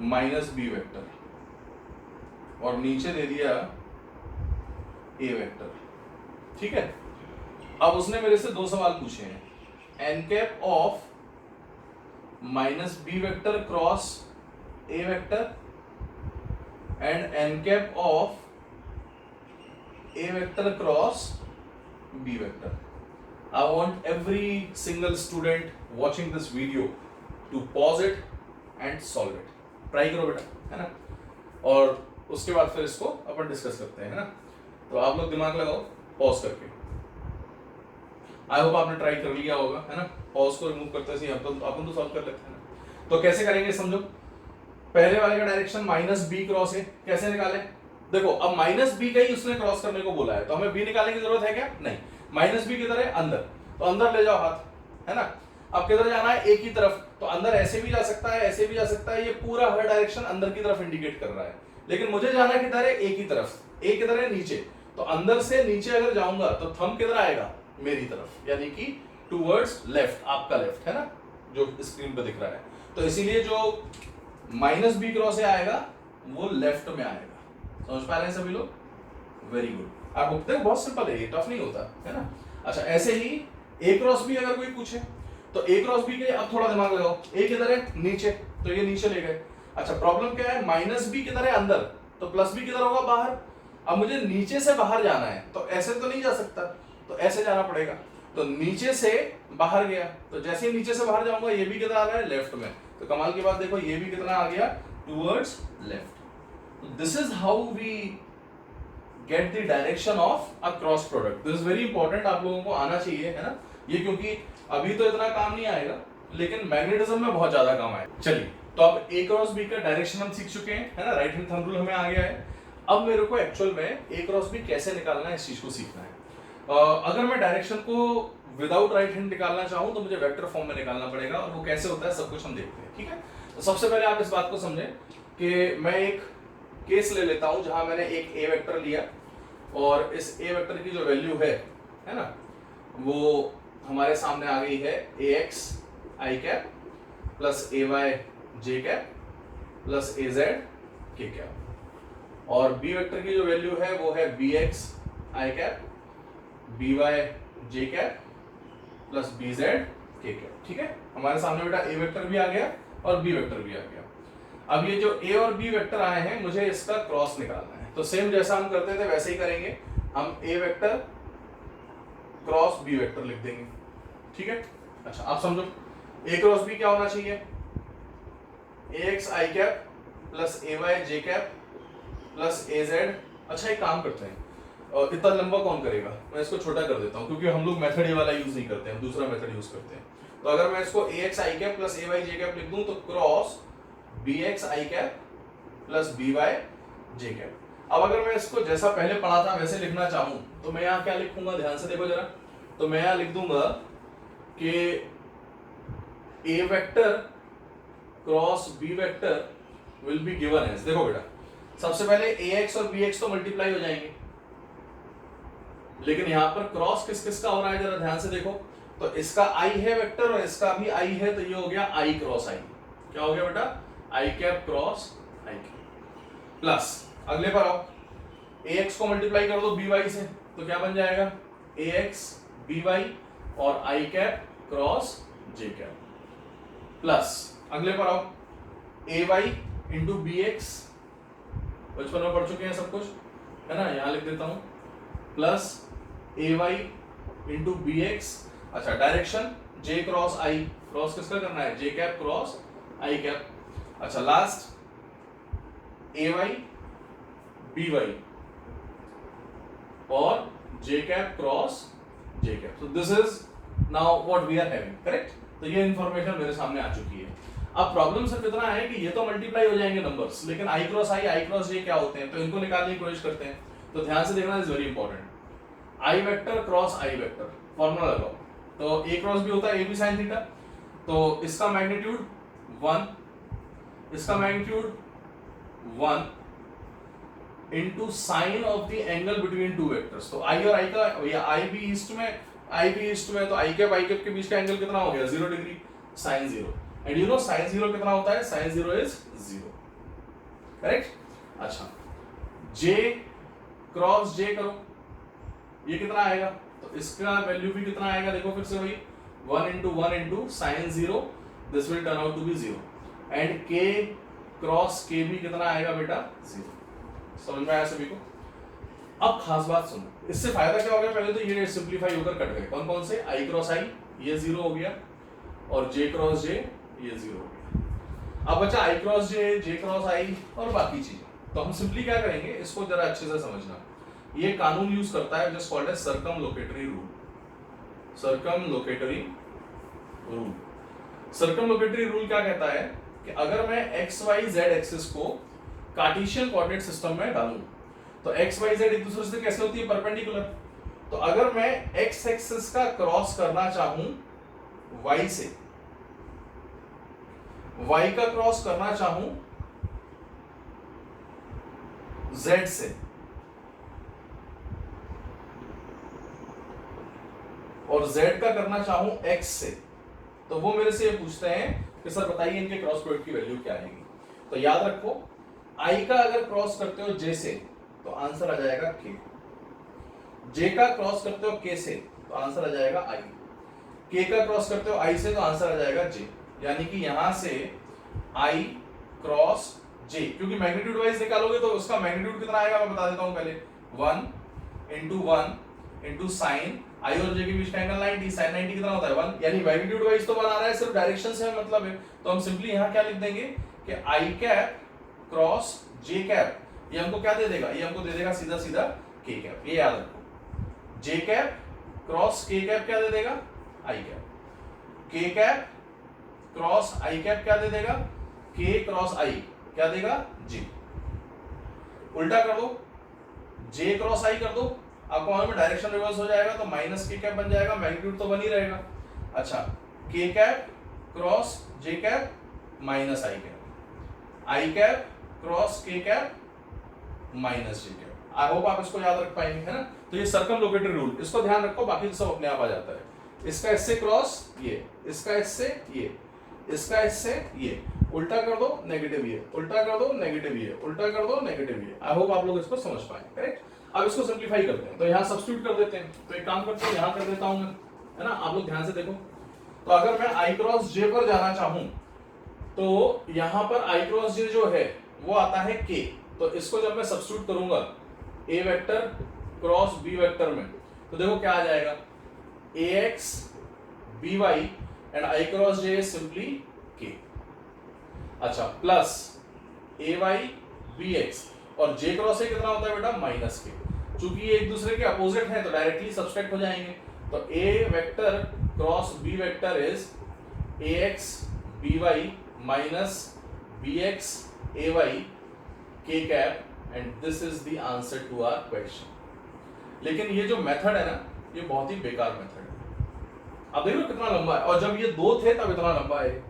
माइनस बी वेक्टर और नीचे दे दिया ए वेक्टर, ठीक है। अब उसने मेरे से दो सवाल पूछे हैं, n cap of minus b vector cross a vector and n cap of a vector cross B vector. I want every single student watching this video to pause it and solve it. Try करो बेटा, है ना। और उसके बाद फिर इसको अपन discuss करते हैं, है ना। तो आप लोग दिमाग लगाओ पॉज करके। आई होप आपने ट्राई कर लिया होगा, है ना। पॉज को रिमूव करते ही अपन तो सॉल्व कर लेते हैं ना। तो कैसे करेंगे समझो। पहले वाले का डायरेक्शन माइनस बी क्रॉस है, कैसे निकाले, देखो अब माइनस बी का ही उसने क्रॉस करने को बोला है, तो हमें बी निकालने की जरूरत है क्या, नहीं। माइनस बी किधर है, अंदर, तो अंदर ले जाओ हाथ, है ना। अब किधर जाना है, ए की तरफ, तो अंदर ऐसे भी जा सकता है, ऐसे भी जा सकता है, ये पूरा हर डायरेक्शन अंदर की तरफ इंडिकेट कर रहा है। लेकिन मुझे जाना किधर है, ए की तरफ। ए किधर है, नीचे, तो अंदर से नीचे अगर जाऊंगा तो थंब किधर आएगा, मेरी तरफ, यानी कि टूवर्ड्स लेफ्ट, आपका लेफ्ट, है ना, जो स्क्रीन पे दिख रहा है। तो इसीलिए जो माइनस बी क्रॉस से आएगा वो लेफ्ट में आएगा। समझ पा रहे हैं सभी लोग, वेरी गुड। आप होते हैं, बहुत सिंपल है, ये टफ नहीं होता, है ना। अच्छा, ऐसे ही ए क्रॉस बी अगर कोई पूछे तो ए क्रॉस बी के लिए अब थोड़ा दिमाग लगाओ। ए किधर है, नीचे, तो ये नीचे ले गए। अच्छा, प्रॉब्लम क्या है, माइनस बी किधर है, अंदर, तो प्लस बी किधर होगा, बाहर। अब मुझे नीचे से बाहर जाना है, तो ऐसे तो नहीं जा सकता, तो ऐसे जाना पड़ेगा। तो नीचे से बाहर गया, तो जैसे ही नीचे से बाहर जाऊंगा ये भी किधर आ रहा है, लेफ्ट में। तो कमाल की बात देखो, ये भी कितना आ गया, towards left. This is how we get the direction of a cross product. This is very important, आप लोगों को आना चाहिए, है ना। ये क्योंकि अभी तो इतना काम नहीं आएगा, लेकिन मैग्नेटिज्म में बहुत ज्यादा काम आए। चलिए, तो अब ए क्रॉस बी का डायरेक्शन हम सीख चुके हैं, है ना, राइट हैंड थंब रूल हमें आ गया है। अब मेरे को एक्चुअल में ए क्रॉस बी कैसे निकालना है इस चीज को सीखना है। अगर मैं डायरेक्शन को विदाउट राइट हैंड निकालना चाहूं तो मुझे वेक्टर फॉर्म में निकालना पड़ेगा, और वो कैसे होता है सब कुछ हम देखते हैं, ठीक है। तो सबसे पहले आप इस बात को समझें कि मैं एक केस ले लेता हूं जहां मैंने एक ए वेक्टर लिया, और इस ए वेक्टर की जो वैल्यू है ना, वो हमारे सामने आ गई है ए x I cap plus A Y J cap plus A Z के कैप, और बी वेक्टर की जो वैल्यू है वो है बी एक्स आई कैप बी वाई जे कैप प्लस बी जेड के कैप, ठीक है। हमारे सामने बेटा ए वेक्टर भी आ गया और बी वेक्टर भी आ गया। अब ये जो ए और बी वेक्टर आए हैं, मुझे इसका क्रॉस निकालना है। तो सेम जैसा हम करते थे वैसे ही करेंगे, हम ए वेक्टर क्रॉस बी वेक्टर लिख देंगे, ठीक है। अच्छा, आप समझो ए क्रॉस बी क्या होना चाहिए, ए x I cap plus A Y J cap plus A Z. अच्छा, एक काम करते हैं, इतना लंबा कौन करेगा, मैं इसको छोटा कर देता हूं, क्योंकि हम लोग मेथड ये वाला यूज नहीं करते हैं, दूसरा मेथड यूज करते हैं। तो अगर मैं इसको ए x I cap plus A Y J cap लिख दूं तो क्रॉस बी एक्स आई कैप प्लस बी वाई जे कैप। अब अगर मैं इसको जैसा पहले पढ़ा था वैसे लिखना चाहूं तो मैं यहाँ क्या लिखूंगा, ध्यान से देखो जरा। तो मैं यहाँ लिख दूंगा कि A vector cross B vector will be given as, देखो बेटा, सबसे पहले ए एक्स और बी एक्स तो मल्टीप्लाई हो जाएंगे, लेकिन यहां पर क्रॉस किस किस का हो रहा है जरा ध्यान से देखो। तो इसका आई है वेक्टर और इसका भी आई है, तो ये हो गया आई क्रॉस आई। क्या हो गया बेटा, आई cap cross I cap. Plus अगले पर आओ, ए एक्स को मल्टीप्लाई कर दो बी वाई से, तो क्या बन जाएगा, ए एक्स बी वाई और आई cap cross J cap. Plus अगले पर आओ, ए वाई इंटू बी एक्स, बचपन में पढ़ चुके हैं सब कुछ, है ना, यहां लिख देता हूं, plus A Y into B X. अच्छा, direction J cross I, cross किसका करना है, J cap cross I cap. अच्छा, last A Y B Y और J cap cross J cap. So this is now what we are having, correct. तो ये information मेरे सामने आ चुकी है। अब प्रॉब्लम सिर्फ इतना है कि ये तो मल्टीप्लाई हो जाएंगे नंबर्स, लेकिन आई क्रॉस जे क्या होते हैं, तो इनको निकालने की कोशिश करते हैं। तो ध्यान से देखना, is very important. I vector cross I vector, formula लगाओ। तो ए क्रॉस बी होता है ए बी साइन थीटा, तो इसका मैग्नीट्यूड 1, इसका magnitude 1 into sine of the angle between two vectors. तो आई और आई का, या आई बी ईस्ट में तो आई कैप के बीच का एंगल कितना हो गया, 0 degree, sine 0। And you know sine 0 कितना होता है, साइन 0 इज 0, करेक्ट। अच्छा, जे क्रॉस जे करो, ये कितना आएगा, तो इसका वैल्यू भी कितना आएगा, देखो फिर से वही 1 into sine 0, this will turn out to be 0। And k cross k भी कितना आएगा बेटा, 0। समझ में आया सभी को। अब खास बात सुनो, इससे फायदा क्या हो गया, पहले तो ये सिंप्लीफाई होकर कट गए, कौन कौन से, आई क्रॉस आई ये 0 हो गया, और जे क्रॉस जे ये 0 हो गया। अब बचा आई क्रॉस जे क्रॉस आई और बाकी चीजें। तो हम सिंपली क्या करेंगे, इसको जरा अच्छे से समझना। ये कानून यूज करता है just called as circumlocatory rule. Circumlocatory rule, circumlocatory rule क्या कहता है कि अगर मैं एक्स वाई जेड एक्सिस को कार्टेशियन कोऑर्डिनेट सिस्टम में डालूं, तो एक्स वाई जेड एक दूसरे से कैसे होती है, परपेंडिकुलर। तो अगर मैं एक्स एक्सिस का क्रॉस करना चाहूं वाई से, वाई का क्रॉस करना चाहूं जेड से, और z का करना चाहूं x से, तो वो मेरे से ये पूछते हैं कि सर बताइए इनके क्रॉस प्रोडक्ट की वैल्यू क्या आएगी। तो याद रखो, i का अगर क्रॉस करते हो j से तो आंसर आ जाएगा k, j का क्रॉस करते हो k से तो आंसर आ जाएगा i, k का क्रॉस करते हो i से तो आंसर आ जाएगा j। यानी कि यहां से i क्रॉस j, क्योंकि मैग्नीट्यूड वाइज निकालोगे तो उसका मैग्नीट्यूड कितना आएगा मैं बता देता हूं पहले, 1 इंटू साइन आई और जे के बीच का एंगल 90, साइन 90 कितना होता है 1, यानी मैग्नीट्यूड वाइज तो 1 आ रहा है, सिर्फ डायरेक्शन से मतलब है। तो हम सिंपली यहां क्या लिख देंगे कि आई कैप क्रॉस जे कैप, ये हमको क्या दे देगा, ये हमको दे देगा सीधा सीधा के कैप। ये याद रखो, जे कैप क्रॉस के कैप क्या दे देगा, आई कैप, के कैप क्रॉस आई कैप क्या दे देगा, के क्रॉस आई क्या देगा, जे। उल्टा कर दो, जे क्रॉस आई कर दो, आपको वहां में डायरेक्शन रिवर्स हो जाएगा तो माइनस के कैप बन जाएगा, मैग्नीट्यूड तो बन ही रहेगा। अच्छा, के cap cross J cap minus आई कैप, आई कैप क्रॉस के कैप माइनस जे कैप। आई होप आप इसको याद रख पाएंगे, है ना। तो ये सर्कमलोकेटरी रूल, इसको ध्यान रखो, बाकी सब अपने आप आ जाता है। इसका इससे क्रॉस ये, इसका इससे ये, इसका इससे ये, उल्टा कर दो नेगेटिव ये, उल्टा कर दो नेगेटिव ये, उल्टा कर दो नेगेटिव ये। आई होप आप लोग इसको समझ पाए, करेक्ट। अब इसको सिंप्लीफाई करते हैं, तो यहाँ सब्स्टिट्यूट कर देते हैं। तो एक काम करते हैं, यहाँ कर देता हूं मैं, है ना। आप लोग ध्यान से देखो, तो अगर मैं आई क्रॉस जे पर जाना चाहूं तो यहाँ पर आई क्रॉस जे जो है वो आता है के। तो इसको जब मैं सब्स्टिट्यूट करूंगा A vector cross B vector में, तो देखो क्या आ जाएगा, A X B Y and I cross J simply K. अच्छा, plus A Y B X और जे क्रॉस ए कितना होता है बेटा, माइनस के। चूंकि ये एक दूसरे के अपोजिट है तो डायरेक्टली सब्सट्रैक्ट हो जाएंगे। तो A vector cross B vector is A X B Y minus B X A Y K cap, and this is the answer to our question. लेकिन ये जो मेथड है ना, ये बहुत ही बेकार मेथड है। अब देखो कितना लंबा है, और जब ये 2 थे तब इतना लंबा है।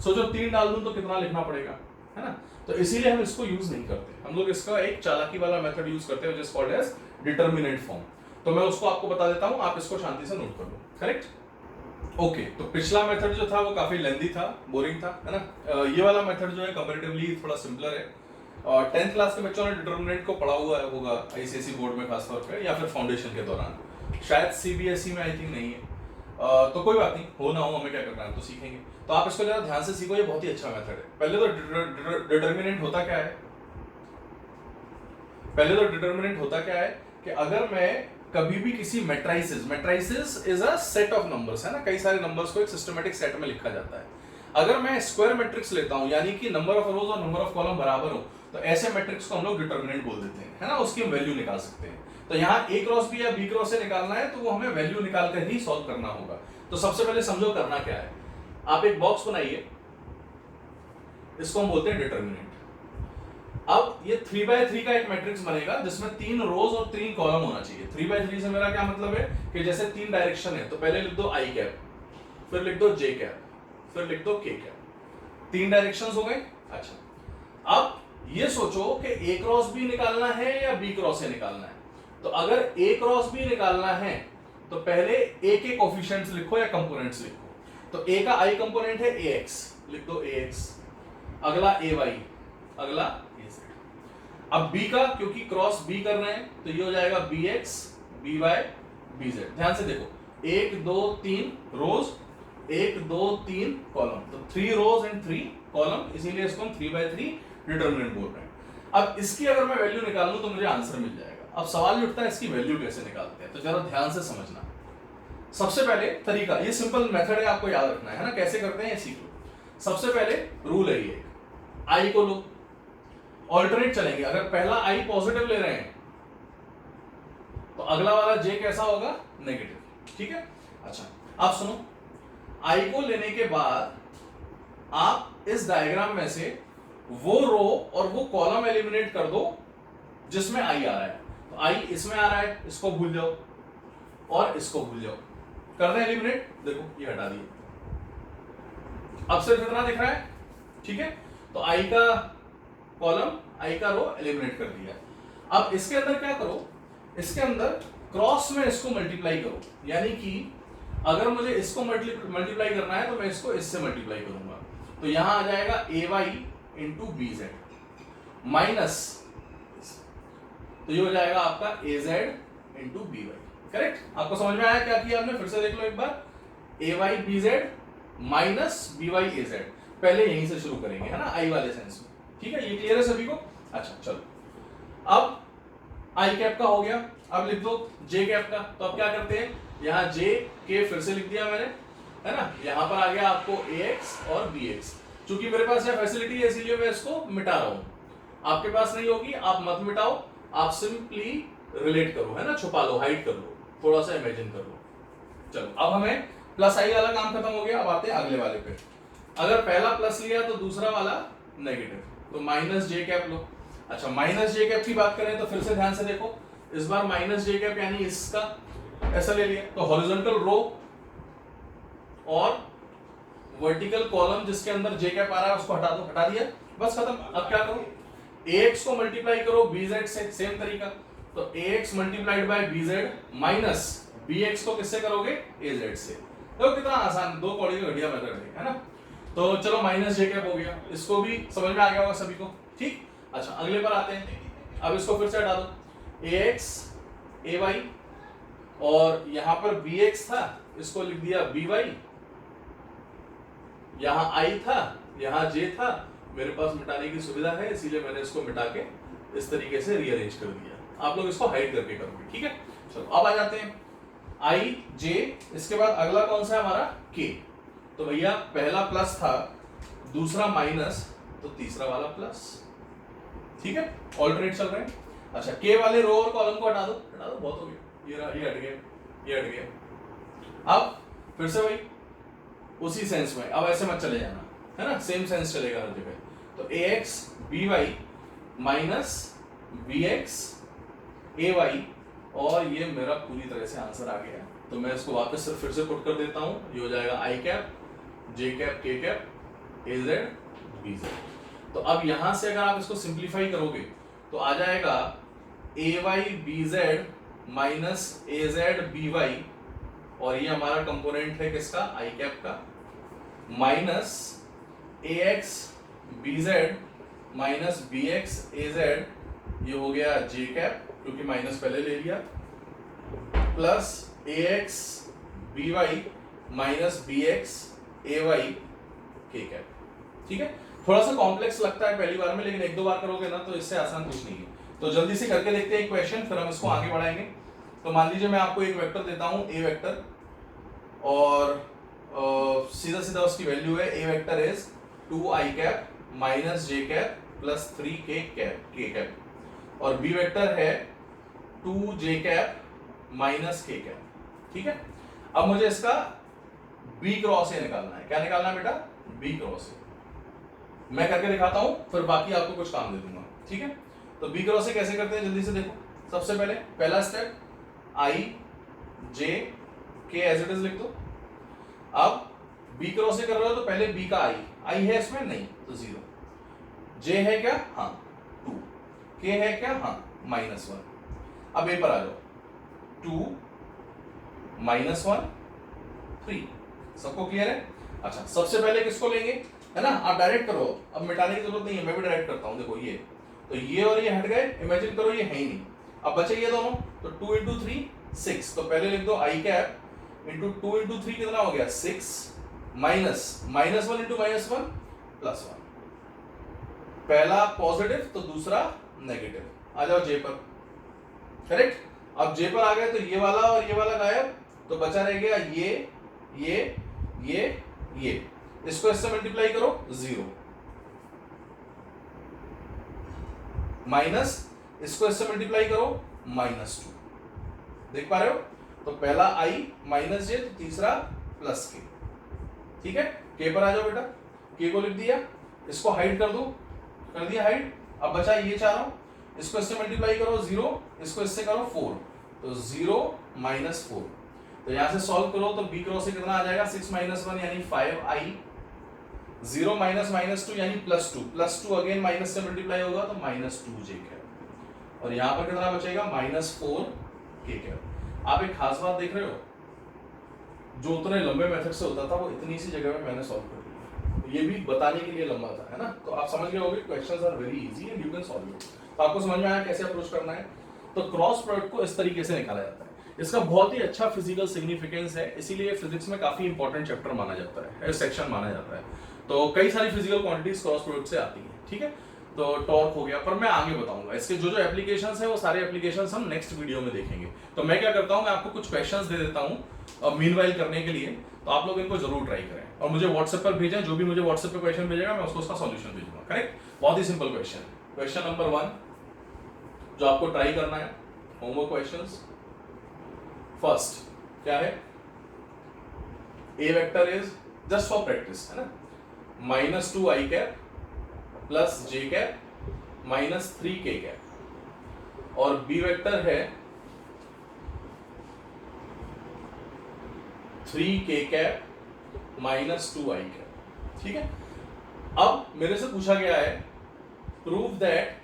सोचो 3 डाल दूं तो कितना लिखना पड़ेगा, है ना। तो इसीलिए हम इसको यूज नहीं करते, हम लोग इसका एक चालाकी वाला मेथड यूज करते हैं, जिस कॉल्ड एज डिटरमिनेंट फॉर्म। तो मैं उसको आपको बता देता हूं, आप इसको शांति से नोट कर लो, करेक्ट। ओके, तो पिछला मेथड जो था वो काफी लेंथी था, बोरिंग था, है ना। ये वाला मेथड जो है कंपैरेटिवली थोड़ा सिंपलर है। और 10th क्लास के बच्चों ने डिटरमिनेंट को पढ़ा हुआ होगा आईसीएसई बोर्ड में खासतौर पे, या फिर फाउंडेशन के दौरान। शायद सीबीएसई में आई थिंक नहीं है। तो कोई बात नहीं, हो ना हो, हमें क्या करना है, तो सीखेंगे। तो आप इसको जरा ध्यान से सीखो, ये बहुत ही अच्छा मेथड है। पहले तो डिटरमिनेंट होता क्या है, कि अगर मैं कभी भी किसी matrices is a set of numbers, है ना, कई सारे नंबर्स को एक सिस्टमैटिक सेट में लिखा जाता है। अगर मैं स्क्वायर मैट्रिक्स लेता हूं, यानी कि नंबर ऑफ रोज और नंबर ऑफ कॉलम बराबर हो, तो ऐसे मैट्रिक्स को हम लोग डिटरमिनेंट बोल देते हैं, है ना। उसकी हम वैल्यू निकाल सकते हैं। तो यहाँ ए क्रॉस बी या बी क्रॉस से निकालना है तो वो हमें वैल्यू निकाल कर ही सॉल्व करना होगा। तो सबसे पहले समझो करना क्या है। आप एक बॉक्स बनाइए, इसको हम बोलते हैं डिटरमिनेंट। अब ये 3x3 का एक मैट्रिक्स बनेगा जिसमें 3 रोज और 3 कॉलम होना चाहिए। 3x3 से मेरा क्या मतलब है कि जैसे 3 डायरेक्शन है, तो पहले लिख दो आई कैप, फिर लिख दो जे कैप, फिर लिख दो के कैप। 3 डायरेक्शंस हो गए। अच्छा, अब ये सोचो कि ए क्रॉस बी निकालना है या बी क्रॉस ए निकालना है। तो अगर ए क्रॉस बी निकालना है तो पहले ए के कोफिशिएंट्स लिखो या कंपोनेंट्स लिखो। तो ए का आई कंपोनेंट है ए एक्स, लिख दो ए एक्स, अगला ए वाई, अगला ए जेड। अब बी का, क्योंकि क्रॉस बी कर रहे हैं तो ये हो जाएगा b x B y B z. ध्यान से देखो, 1 2 3 रोज, 1 2 3 कॉलम, तो 3 रोज एंड 3 कॉलम, इसीलिए इसको हम 3x3 डिटरमिनेंट बोल रहे हैं। अब इसकी अगर मैं वैल्यू निकाल लूं तो मुझे आंसर मिल जाएगा। अब सवाल उठता है इसकी वैल्यू कैसे निकालते हैं, तो जरा ध्यान से समझना। सबसे पहले तरीका, ये सिंपल मेथड है, आपको याद रखना है ना, कैसे करते हैं ये सीख लो। सबसे पहले रूल है ये, आई को लो, ऑल्टरनेट चलेंगे। अगर पहला आई पॉजिटिव ले रहे हैं तो अगला वाला जे कैसा होगा, नेगेटिव, ठीक है। अच्छा, आप सुनो, आई को लेने के बाद आप इस डायग्राम में से वो रो और वो कॉलम एलिमिनेट कर दो जिसमें आई आ रहा है। तो आई इसमें आ रहा है, इसको भूल जाओ और इसको भूल जाओ, कर दें एलिमिनेट। देखो ये हटा दिए, अब सिर्फ इतना दिख रहा है, ठीक है। तो आई का कॉलम, आई का रो एलिमिनेट कर दिया। अब इसके अंदर क्या करो, इसके अंदर क्रॉस में इसको मल्टीप्लाई करो, यानी कि अगर मुझे इसको मल्टीप्लाई करना है तो मैं इसको इससे मल्टीप्लाई करूंगा। तो यहां आ जाएगा A Y into B Z minus, तो ये हो जाएगा आपका A Z into B Y. Correct, आपको समझ में आया क्या किया हमने, फिर से देख लो एक बार। A Y B Z minus B Y A Z, पहले यहीं से शुरू करेंगे, है ना, आई वाले सेंस में, ठीक है। ये क्लियर है सभी को। अच्छा चलो, अब आई कैप का हो गया, अब लिख दो जे कैप का। तो अब क्या करते हैं, यहाँ जे के फिर से लिख दिया मैंने, है ना। यहाँ पर आ गया आपको ए एक्स और बी एक्स। चूंकि मेरे पास यह फैसिलिटी है इसीलिए मैं इसको मिटा रहा हूं, आपके पास नहीं होगी, आप मत मिटाओ, आप सिंपली रिलेट करो, है ना, छुपा लो, हाइड कर लो, थोड़ा सा इमेजिन कर लो। चलो, अब हमें प्लस आई वाला काम खत्म हो गया, अब आते हैं अगले वाले पे। अगर पहला प्लस लिया तो दूसरा वाला नेगेटिव, तो माइनस जे कैप लो। अच्छा, माइनस जे कैप की बात करें तो फिर से ध्यान से देखो, इस बार माइनस जे कैप यानी इसका ऐसा ले लिया, तो हॉरिजॉन्टल रो और वर्टिकल कॉलम जिसके अंदर जे कैप आ रहा है उसको हटा दो, हटा दिया, बस खत्म। अब क्या करो, ax को मल्टीप्लाई करो bz से, सेम तरीका, तो ax multiplied by bz minus bx को किससे करोगे, az से। देखो कितना आसान, दो कौड़ी का घटिया मेथड है ना। तो चलो माइनस जे कैप हो गया, इसको भी समझ में आ गया होगा सभी को, ठीक। अच्छा, अगले पर आते हैं। अब इसको फिर से हटा दो, ax ay और यहां पर bx था, इसको लिख दिया by, यहां i था, यहां j था, मेरे पास मिटाने की सुविधा है इसीलिए मैंने इसको मिटा के इस तरीके से रीअरेंज कर दिया। आप लोग इसको हाइड करके करोगे, ठीक है। चलो अब आ जाते हैं i j, इसके बाद अगला कौन सा है हमारा k। तो भैया पहला प्लस था, दूसरा माइनस, तो तीसरा वाला प्लस, ठीक है, ऑल्टरनेट चल रहे हैं। अच्छा, k वाले रो और कॉलम को हटा दो, बहुत हो गया, ये हट गया, ये हट गया। अब फिर से भाई उसी सेंस में, अब ऐसे मत चले जाना, है ना, सेम सेंस चलेगा हर जगह। तो ax by minus bx ay, और ये मेरा पूरी तरह से आंसर आ गया। तो मैं इसको वापस से फिर से पुट कर देता हूं, ये हो जाएगा i cap j cap k cap az bz। तो अब यहां से अगर आप इसको सिंप्लीफाई करोगे तो आ जाएगा ay bz minus az by, और ये हमारा कंपोनेंट है किसका, i कैप का, minus ax bz minus bx az, ये हो गया j कैप क्योंकि माइनस पहले ले लिया, plus ax by minus bx ay k cap, ठीक है। थोड़ा सा कॉम्प्लेक्स लगता है पहली बार में, लेकिन एक दो बार करोगे ना तो इससे आसान कुछ नहीं है। तो जल्दी से करके देखते हैं एक क्वेश्चन, फिर हम इसको आगे बढ़ाएंगे। तो मान लीजिए मैं आपको एक वेक्टर देता हूं a वेक्टर, और सीधा सीधा उसकी वैल्यू है a vector is 2i cap minus j cap plus 3k cap, और b वेक्टर है 2j cap minus k cap, ठीक है। अब मुझे इसका b क्रॉस ए निकालना है। क्या निकालना है बेटा, b क्रॉस ए। मैं करके दिखाता हूं, फिर बाकी आपको कुछ काम दे दूंगा, ठीक है। तो b क्रॉस ए कैसे करते हैं जल्दी से देखो। सबसे पहले पहला step, i j k as it is लिख दो। अब b क्रॉस ए कर रहे हो तो पहले b का i है इसमें, नहीं तो 0, j है क्या, हाँ 2, k है क्या, हाँ -1। अब a पर आ जाओ, 2 -1 3, सबको क्लियर है। अच्छा, सबसे पहले किसको लेंगे, है ना, आप डायरेक्ट करो, अब मिटाने की जरूरत नहीं है, मैं भी डायरेक्ट करता हूं। देखो ये, तो ये और ये हट गए, इमेजिन करो ये है ही नहीं, अब बचे ये दोनों, तो 2 × 3 6, तो पहले लिख दो i कैप इंटू 2 × 3 कितना हो गया 6, माइनस -1 × -1 +1, पहला पॉजिटिव तो दूसरा नेगेटिव। आ जाओ j पर, करेक्ट। अब j पर आ गए तो ये वाला और ये वाला गायब, तो बचा रह गया ये, इसको इससे मल्टीप्लाई करो 0, माइनस इसको इससे मल्टीप्लाई करो -2, देख पा रहे हो। तो पहला i माइनस j, तो तीसरा प्लस k, ठीक है। k पर आ जाओ बेटा, k को लिख दिया, इसको हाइड कर दो, कर दिया हाइड। अब बचा ये चारों, इसको इससे मल्टीप्लाई करो 0, इसको इससे करो 4, तो 0 -4। तो यहां से सॉल्व करो तो b क्रॉस से कितना आ जाएगा, 6 - 1 यानी 5i, 0 -2 यानी +2 अगेन माइनस से मल्टीप्लाई होगा तो -2j कैप, और यहां पर कितना बचेगा -4k कैप। आप एक खास बात देख रहे हो, जो उतने लंबे मेथड से होता था वो इतनी सी जगह में मैंने सॉल्व कर दिया, तो ये भी बताने के लिए लंबा था, है ना। तो आप समझ गए होंगे questions are very easy and you can solve it. तो आपको समझ में आया कैसे अप्रोच करना है। तो क्रॉस प्रोडक्ट को इस तरीके से निकाला जाता है, इसका बहुत ही अच्छा फिजिकल सिग्निफिकेंस है, इसीलिए फिजिक्स में काफी इंपॉर्टेंट चैप्टर माना जाता है, सेक्शन माना जाता है। तो कई सारी फिजिकल क्वांटिटीज क्रॉस प्रोडक्ट से आती हैं, ठीक है। तो टॉर्क हो गया, पर मैं आगे बताऊंगा इसके जो जो एप्लीकेशंस है वो सारे एप्लीकेशंस हम नेक्स्ट वीडियो में देखेंगे। तो मैं क्या करता हूं, मैं आपको कुछ क्वेश्चंस दे देता हूं मीनवाइल करने के लिए, तो आप लोग इनको जरूर ट्राई करें और मुझे व्हाट्सएप पर भेजें। जो भी मुझे व्हाट्सएप पर क्वेश्चन भेजेगा मैं उसको उसका सॉल्यूशन भेजूंगा, करेक्ट। बहुत ही सिंपल क्वेश्चन। क्वेश्चन नंबर 1 जो आपको ट्राई करना है, होमवर्क क्वेश्चंस। फर्स्ट क्या है, ए vector is, just for practice, है ना, minus 2 I cap plus J cap minus 3 K cap, और बी वेक्टर है 3 K cap minus 2 I cap. ठीक है, अब मेरे से पूछा गया है prove that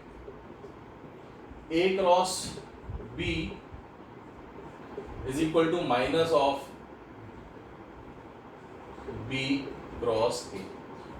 A cross B is equal to minus of B cross A।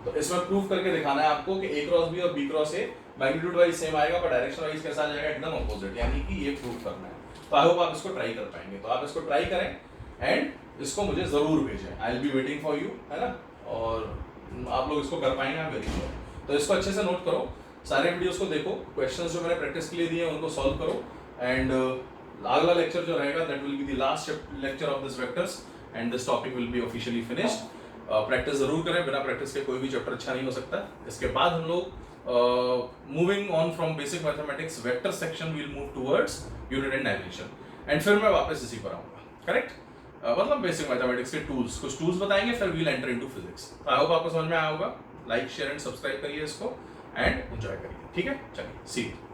तो इसमें प्रूव करके दिखाना है आपको कि A क्रॉस B और B cross A magnitude wise same आएगा पर डायरेक्शन वाइज कैसा आ जाएगा, एकदम अपोजिट, यानी कि ये प्रूव करना है। तो आई होप आप इसको ट्राई कर पाएंगे। तो आप इसको ट्राई करें एंड इसको मुझे जरूर भेजें, I will be waiting for you, है ना। और आप लोग इसको कर पाएंगे, आप वेरी श्योर। तो इसको अच्छे से नोट करो, सारे वीडियोस को देखो, क्वेश्चंस जो मैंने प्रैक्टिस के लिए दिए हैं उनको सॉल्व करो, एंड अगला लेक्चर जो रहेगा that will be the last lecture of this vectors and this topic will B officially finished. Practice जरूर करें, बिना प्रैक्टिस के कोई भी चैप्टर अच्छा नहीं हो सकता। इसके बाद हम लोग moving on from basic mathematics vector section will move towards unit and dimension, and फिर मैं वापस इसी पर आऊँगा, करेक्ट। मतलब बेसिक मैथमेटिक्स के टूल्स, कुछ टूल्स बताएंगे, फिर we'll enter into physics. I hope आपको समझ में आया होगा। लाइक शेयर एंड सब्सक्राइब करिए इसको एंड एंजॉय करिए। ठीक है, चलिए सी यू।